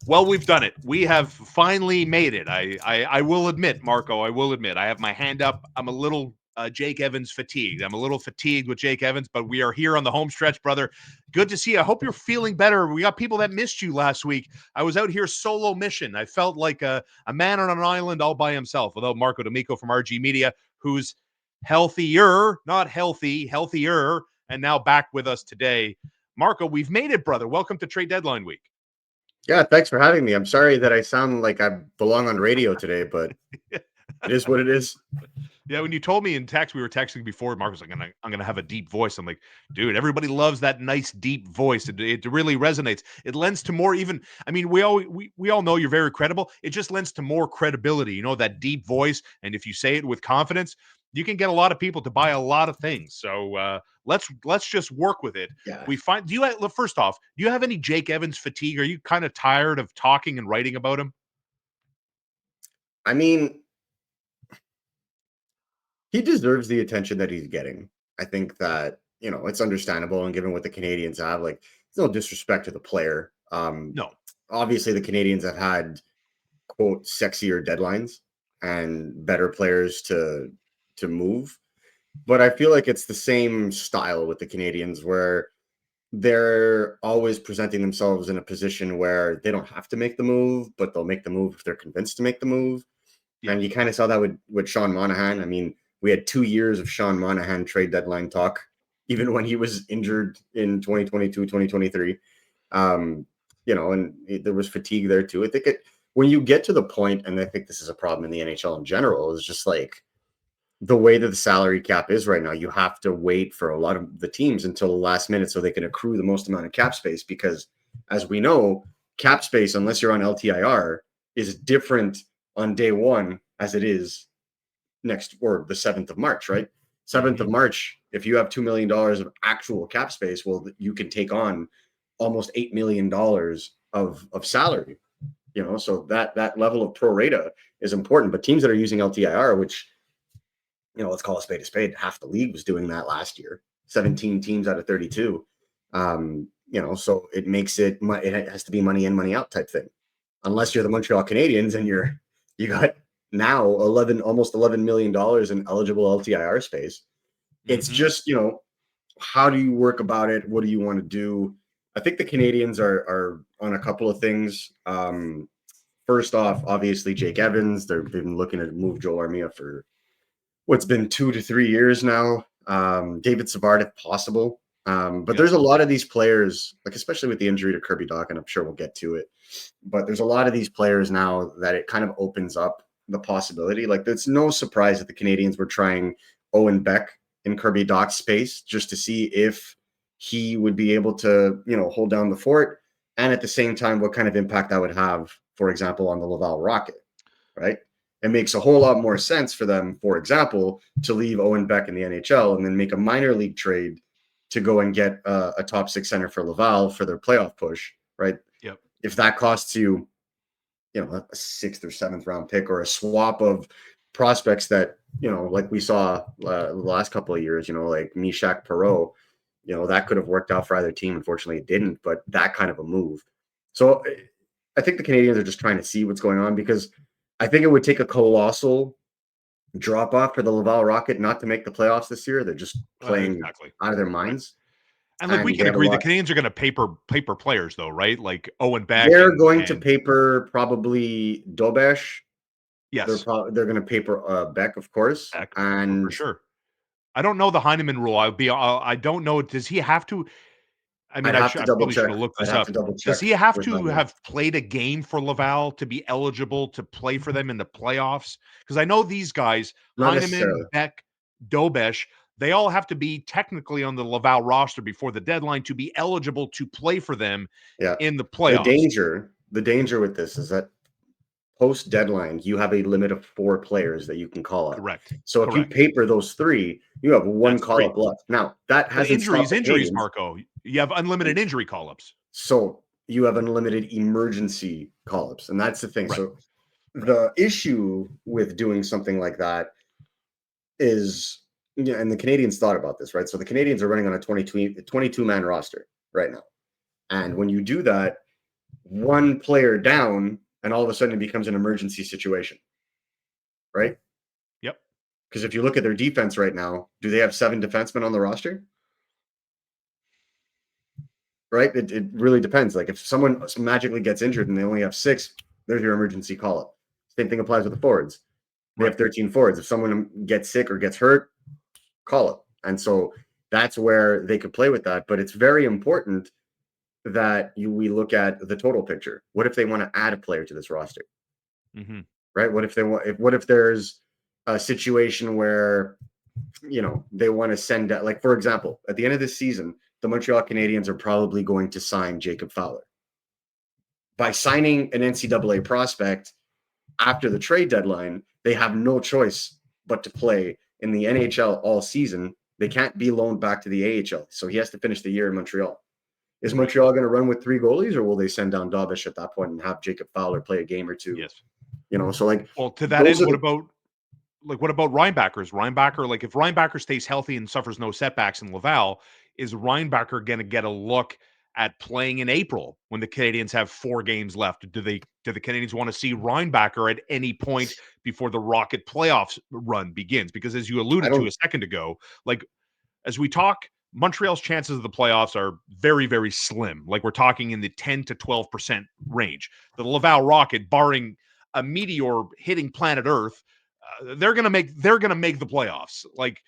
Well, we've done it. We have finally made it. I will admit, Marco, I will admit, I have my hand up. I'm a little Jake Evans fatigued. I'm a little fatigued with Jake Evans, but we are here on the home stretch, brother. Good to see you. I hope you're feeling better. We got people that missed you last week. I was out here solo mission. I felt like a man on an island all by himself without Marco D'Amico from RG Media, who's healthier, not healthy, healthier, and now back with us today. Marco, we've made it, brother. Welcome to Trade Deadline Week. Yeah, thanks for having me. I'm sorry that I sound like I belong on radio today, but it is what it is. Yeah, when you told me in text, we were texting before. Mark was like, "I'm gonna have a deep voice." I'm like, "Dude, everybody loves that nice deep voice. It really resonates. It lends to more. Even, I mean, we all know you're very credible. It just lends to more credibility. You know, that deep voice, and if you say it with confidence, you can get a lot of people to buy a lot of things. So let's just work with it. Yeah. We find. Do you first off? Do you have any Jake Evans fatigue? Are you kind of tired of talking and writing about him? I mean, he deserves the attention that he's getting. I think that, it's understandable, and given what the Canadians have, like, there's no disrespect to the player. No. Obviously the Canadians have had quote sexier deadlines and better players to move. But I feel like it's the same style with the Canadians where they're always presenting themselves in a position where they don't have to make the move, but they'll make the move if they're convinced to make the move. Yeah. And you kind of saw that with Shaun Monahan. I mean, we had 2 years of Shaun Monahan trade deadline talk, even when he was injured in 2022, 2023. And there was fatigue there too. I think when you get to the point, and I think this is a problem in the NHL in general, is just like the way that the salary cap is right now, you have to wait for a lot of the teams until the last minute so they can accrue the most amount of cap space. Because as we know, cap space, unless you're on LTIR, is different on day one as it is next or the 7th of March, right? 7th of March, if you have $2 million of actual cap space, well, you can take on almost $8 million of salary, so that level of pro rata is important. But teams that are using LTIR, which, let's call a spade, half the league was doing that last year, 17 teams out of 32. So it makes it has to be money in, money out type thing. Unless you're the Montreal Canadiens and you got now almost $11 million in eligible LTIR space. It's just, how do you work about it? What do you want to do? I think the Canadians are on a couple of things. First off, obviously Jake Evans. They've been looking to move Joel Armia for what's been 2 to 3 years now. David Savard, if possible. But there's a lot of these players, like especially with the injury to Kirby Dach, and I'm sure we'll get to it. But there's a lot of these players now that it kind of opens up the possibility. Like, it's no surprise that the Canadians were trying Owen Beck in Kirby Dach's space just to see if he would be able to, hold down the fort, and at the same time, what kind of impact that would have, for example, on the Laval Rocket, right? It makes a whole lot more sense for them, for example, to leave Owen Beck in the NHL and then make a minor league trade to go and get a top 6 center for Laval for their playoff push, right? Yep. If that costs you, a 6th or 7th round pick or a swap of prospects that, like we saw the last couple of years, like Mishak Perot, that could have worked out for either team. Unfortunately, it didn't, but that kind of a move. So I think the Canadians are just trying to see what's going on, because I think it would take a colossal drop off for the Laval Rocket not to make the playoffs this year. They're just playing out of their minds. And like, we can agree, the Canadians are going to paper players, though, right? Like Owen Beck. They're going to paper probably Dobesh. Yes, they're going to paper Beck, of course, Beck, and for sure. I don't know the Heineman rule. I don't know. Does he have to? I mean, I probably should have looked this up. Does he have to have played a game for Laval to be eligible to play for them in the playoffs? Because I know these guys, Heineman, Beck, Dobesh, they all have to be technically on the Laval roster before the deadline to be eligible to play for them in the playoffs. The danger with this is that post deadline, you have a limit of 4 players that you can call up. Correct. So if you paper those 3, you have one call up left. Now that has injuries, Marco. You have unlimited injury call ups. So you have unlimited emergency call ups, and that's the thing. Right. So the issue with doing something like that is, and the Canadians thought about this, right? So the Canadians are running on a 22 man roster right now, and when you do that, one player down, and all of a sudden it becomes an emergency situation, right? Yep. Because if you look at their defense right now, do they have 7 defensemen on the roster? Right? It really depends. Like if someone magically gets injured and they only have 6, there's your emergency call up. Same thing applies with the forwards. They have 13 forwards. If someone gets sick or gets hurt, call it. And so that's where they could play with that. But it's very important that we look at the total picture. What if they want to add a player to this roster? Mm-hmm. Right? What if there's a situation where they want to send out, like, for example, at the end of this season, the Montreal Canadiens are probably going to sign Jacob Fowler. By signing an NCAA prospect after the trade deadline, they have no choice but to play in the NHL all season. They can't be loaned back to the AHL. So he has to finish the year in Montreal. Is Montreal going to run with 3 goalies, or will they send down Dobish at that point and have Jacob Fowler play a game or two? Yes. So like, well, to that end, what about Reinbacher? Reinbacher, like if Reinbacher stays healthy and suffers no setbacks in Laval, is Reinbacher going to get a look at playing in April when the Canadiens have 4 games left? Do the Canadiens want to see Reinbacher at any point before the Rocket playoffs run begins? Because as you alluded to a second ago, like as we talk, Montreal's chances of the playoffs are very, very slim. Like we're talking in the 10 to 12% range. The Laval Rocket, barring a meteor hitting planet Earth, they're gonna make the playoffs. Like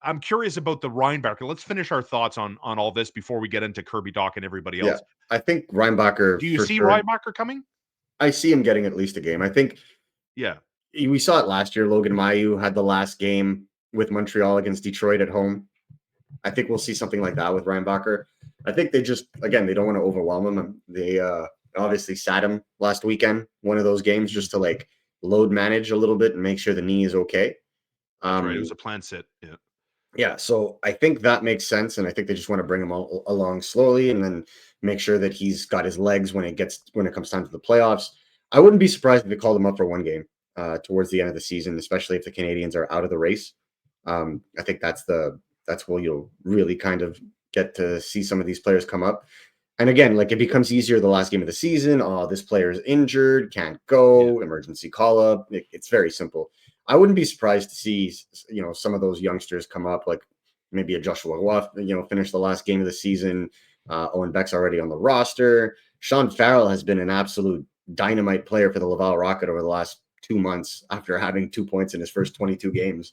I'm curious about the Reinbacher. Let's finish our thoughts on all this before we get into Kirby Doc and everybody Yeah, else. I think Reinbacher Do you for see sure. Reinbacher coming? I see him getting at least a game. I think. Yeah, we saw it last year. Logan Mailloux had the last game with Montreal against Detroit at home. I think we'll see something like that with Reinbacher. I think they just, again, they don't want to overwhelm him. They obviously sat him last weekend, one of those games, just to like load manage a little bit and make sure the knee is okay. that's right. It was a planned sit. Yeah. Yeah, so I think that makes sense, and I think they just want to bring him along slowly, and then make sure that he's got his legs when it comes time to the playoffs. I wouldn't be surprised if they called him up for one game towards the end of the season, especially if the Canadiens are out of the race. I think that's where you'll really kind of get to see some of these players come up. And again, like it becomes easier the last game of the season. Oh, this player is injured, can't go, emergency call up. It's very simple. I wouldn't be surprised to see, some of those youngsters come up, like maybe a Joshua Roy, finish the last game of the season. Owen Beck's already on the roster. Shaun Farrell has been an absolute dynamite player for the Laval Rocket over the last 2 months after having 2 points in his first 22 games.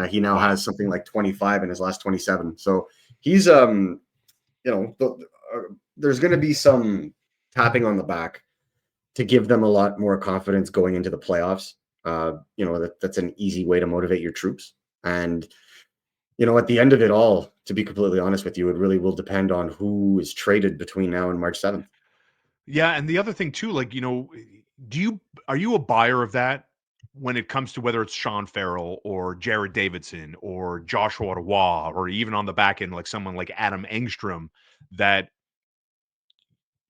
He now has something like 25 in his last 27. So he's, there's going to be some tapping on the back to give them a lot more confidence going into the playoffs. That's an easy way to motivate your troops. And, at the end of it all, to be completely honest with you, it really will depend on who is traded between now and March 7th. Yeah, and the other thing too, like, are you a buyer of that when it comes to whether it's Shaun Farrell or Jared Davidson or Joshua Roy or even on the back end, like someone like Adam Engstrom, that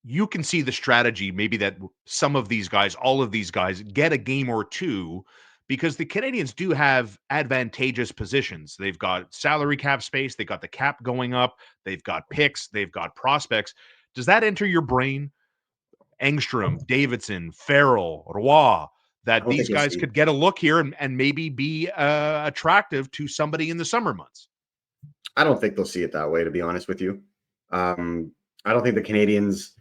you can see the strategy, maybe that some of these guys, all of these guys, get a game or two because the Canadiens do have advantageous positions. They've got salary cap space, they've got the cap going up, they've got picks, they've got prospects. Does that enter your brain? Engstrom, Davidson, Farrell, Roy, I that don't think these you'll guys see. could get a look here and maybe be attractive to somebody in the summer months. I don't think they'll see it that way, to be honest with you. I don't think the Canadiens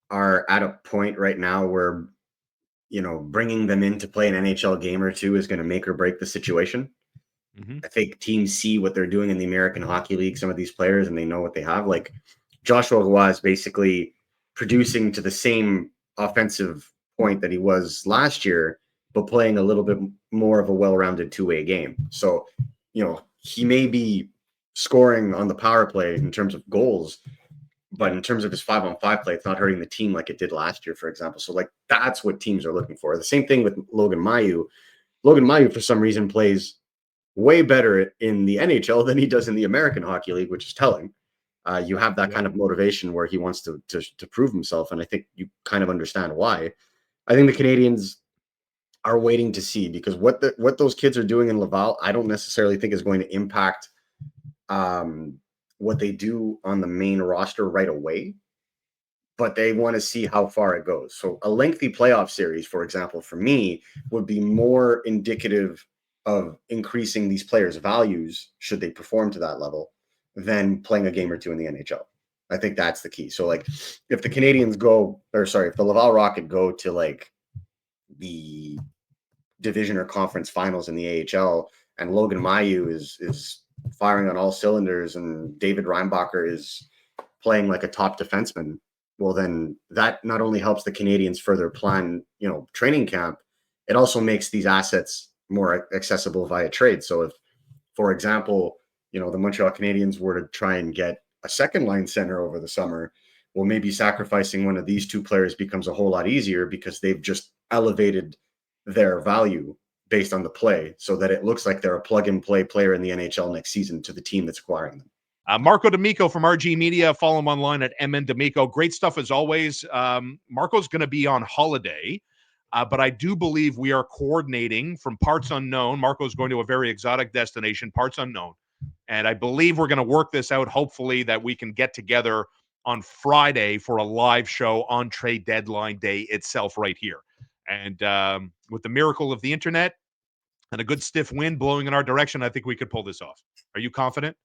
are at a point right now where, bringing them in to play an NHL game or two is going to make or break the situation. Mm-hmm. I think teams see what they're doing in the American Hockey League, some of these players, and they know what they have. Like Joshua Roy is basically producing to the same offensive point that he was last year, but playing a little bit more of a well-rounded two-way game. So, he may be scoring on the power play in terms of goals, but in terms of his 5-on-5 play, it's not hurting the team like it did last year, for example. So, like, that's what teams are looking for. The same thing with Logan Mailloux. Logan Mailloux, for some reason, plays way better in the NHL than he does in the American Hockey League, which is telling. You have that kind of motivation where he wants to prove himself, and I think you kind of understand why. I think the Canadiens are waiting to see, because what those kids are doing in Laval, I don't necessarily think is going to impact what they do on the main roster right away. but they want to see how far it goes. So a lengthy playoff series, for example, for me, would be more indicative of increasing these players' values should they perform to that level than playing a game or two in the NHL. I think that's the key. So like if the Canadiens if the Laval Rocket go to like the division or conference finals in the AHL and Logan Mailloux is firing on all cylinders and David Reinbacher is playing like a top defenseman, well, then that not only helps the Canadiens further plan, training camp, it also makes these assets more accessible via trade. So if, for example, the Montreal Canadiens were to try and get a second line center over the summer, well, maybe sacrificing one of these two players becomes a whole lot easier because they've just elevated their value based on the play so that it looks like they're a plug-and-play player in the NHL next season to the team that's acquiring them. Marco D'Amico from RG Media. Follow him online at MN D'Amico. Great stuff as always. Marco's going to be on holiday, but I do believe we are coordinating from parts unknown. Marco's going to a very exotic destination, parts unknown. And I believe we're going to work this out, hopefully, that we can get together on Friday for a live show on trade deadline day itself right here. And with the miracle of the internet and a good stiff wind blowing in our direction, I think we could pull this off. Are you confident?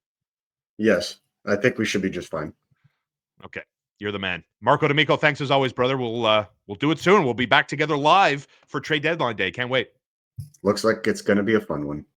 Yes, I think we should be just fine. Okay, you're the man. Marco D'Amico, thanks as always, brother. We'll do it soon. We'll be back together live for trade deadline day. Can't wait. Looks like it's going to be a fun one.